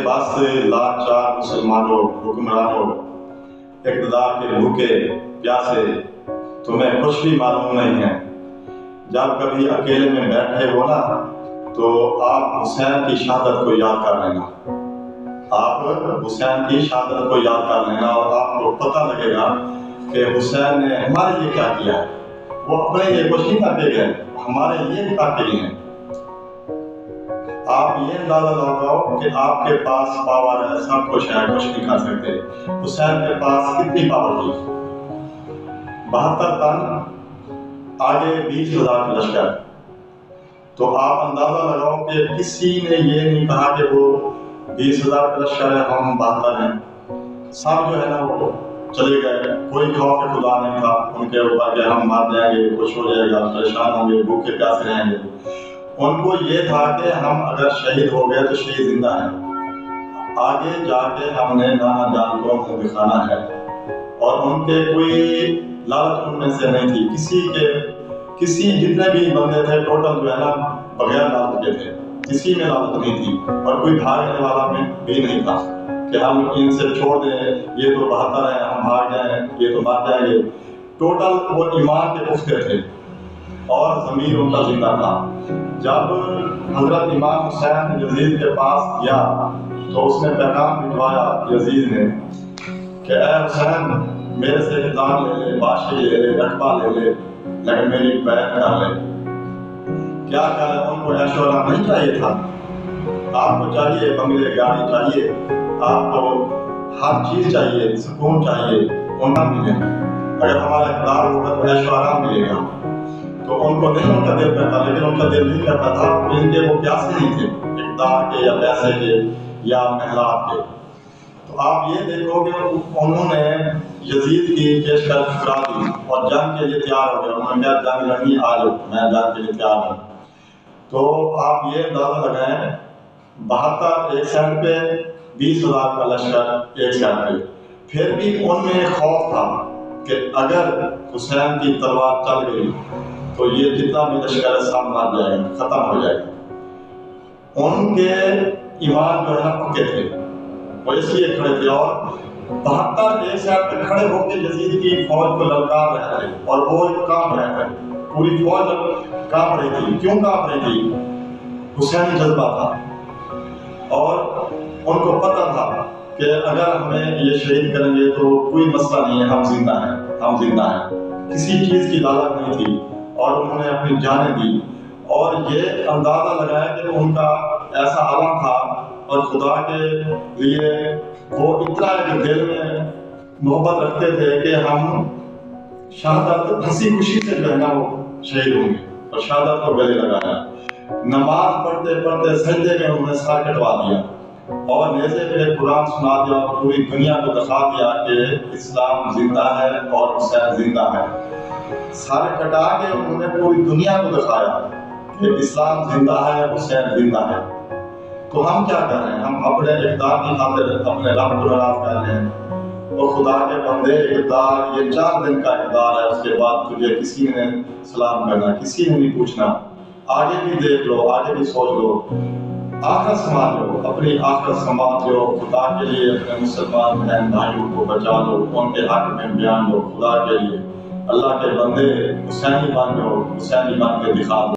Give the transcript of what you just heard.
بس لاچار مسلمانوں، حکمرانوں، اقتدار کے بھوکے پیاسے، تمہیں کچھ بھی معلوم نہیں ہے۔ جب کبھی اکیلے میں بیٹھے ہو نا تو آپ حسین کی شہادت کو یاد کر لینا، آپ حسین کی شہادت کو یاد کر لینا، اور آپ کو پتہ لگے گا کہ حسین نے ہمارے لیے کیا کیا ہے۔ وہ اپنے لیے کچھ نہیں کر کے گئے، ہمارے لیے کر کے گئے ہیں۔ آپ یہ اندازہ لگاؤ کہ آپ کے پاس پاور ہے، سب کچھ ہے، کچھ نہیں کر سکتے۔ حسین کے پاس کتنی پاور تھی؟ 72 ٹن، آگے 20,000 کا لشکر۔ تو آپ اندازہ لگاؤ کہ کسی نے یہ نہیں کہا کہ وہ 20,000 کا لشکر ہے، ہم 72 ہیں۔ سب جو ہے نا وہ چلے گئے، کوئی خوف خدا نہیں تھا ان کے اوپر کہ ہم مار جائیں گے، کچھ ہو جائے گا، پریشان ہوں گے، بھوکے پیاسے رہیں گے۔ ان کو یہ تھا کہ ہم اگر شہید ہو گئے تو شہید زندہ ہیں، آگے جا کے ہم نے نانا جان کو منہ دکھانا ہے۔ اور ان کے کوئی لالچ ان میں سے نہیں تھی، کسی جتنے بھی بندے تھے ٹوٹل جو ہے نا بغیر لالچ کے تھے، کسی میں لالچ نہیں تھی، اور کوئی بھاگنے والا میں بھی نہیں تھا کہ ہم ان سے چھوڑ دیں، یہ تو 72 ہیں، ہم بھاگ جائیں، یہ تو مار جائیں گے۔ ٹوٹل وہ ایمان کے پختے تھے اور ضمیر ان کا زندہ تھا۔ جب حضرت امام حسین یزید کے پاس گیا تو اس نے پیغام بھجوایا یزید نے کہ اے حسین، میرے سے اقتدار لے لے، بادشاہی لے لے، رقبہ لے لے، لیکن میری بیعت کر لے۔ کیا کرے؟ ان کو عیش و آرام نہیں چاہیے تھا؟ آپ کو چاہیے بنگلے، گاڑی چاہیے، آپ کو ہر چیز چاہیے، سکون چاہیے، ان کا ملے۔ اگر ہمارا اقتدار ہوگا تو عیش و آرام ملے گا۔ تو ان کو نہیں ان کا دل کرتا، لیکن ان کا دل نہیں کرتا تھا، ان کے وہ پیاسے نہیں تھے اقتدار کے یا پیسے کے یا محلات کے۔ تو آپ یہ دیکھو کہ انہوں نے یزید کی پیشکش ٹھکرا دی اور جنگ کے لیے تیار ہو گئے۔ انہوں نے کہا جنگ لڑنی، آ جاؤ، میں جنگ کے لیے تیار ہوں۔ تو آپ یہ اندازہ لگائیں، 72 ایک سائڈ پہ، 20,000 کا لشکر ایک سائڈ پہ، پھر بھی ان میں خوف تھا کہ اگر حسین کی تلوار چل گئی تو یہ جتنا بھی لشکر ہے سب مار جائے گا، ختم ہو جائے گا۔ ان کے ایمان جو ہے نا پکے تھے، وہ اس لیے کھڑے تھے، اور 72 ایک سائڈ پہ کھڑے ہو کے یزید کی فوج کو للکار رہے تھے، اور وہ کانپ رہے تھے، پوری فوج کانپ رہی تھی۔ کیوں کانپ رہی تھی؟ حسینی جذبہ تھا، اور ان کو پتہ تھا کہ اگر ہمیں یہ شہید کریں گے تو کوئی مسئلہ نہیں ہے، ہم زندہ ہیں، ہم زندہ ہیں۔ کسی چیز کی لالچ نہیں تھی، اور انہوں نے اپنی جانیں دی۔ اور یہ اندازہ لگایا کہ ان کا ایسا عمل تھا، اور خدا کے لیے وہ اتنا ایک دل میں محبت رکھتے تھے کہ ہم شہادت ہنسی خوشی سے جو ہے نا وہ شہید ہوں گے، اور شہادت کو گلے لگایا۔ نماز پڑھتے پڑھتے سجدے میں انہوں نے سر کٹوا دیا، اور نیزے پہ قرآن سنا دیا، اور پوری دنیا کو دکھا دیا کہ اسلام زندہ ہے اور حسین زندہ ہے۔ سر کٹا کے انہوں نے پوری دنیا کو دکھایا کہ اسلام زندہ ہے، حسین زندہ ہے۔ تو ہم کیا کر رہے ہیں؟ ہم اپنے اقتدار کی خاطر اپنے رب کو ناراض کر رہے ہیں۔ اور خدا کے بندے، اقتدار یہ 4 دن کا اقتدار ہے، اس کے بعد تجھے کسی نے سلام کرنا، کسی نے نہیں پوچھنا۔ آگے بھی دیکھ لو، آگے بھی سوچ لو، آخرت سنبھال لو، اپنی آخرت سنبھال لو، خدا کے لیے اپنے مسلمان بہن بھائیوں کو بچا لو، ان کے حق میں بیان لو، خدا کے لیے۔ اللہ کے بندے حسینی بن جاؤ، حسینی بن کے دکھا دو۔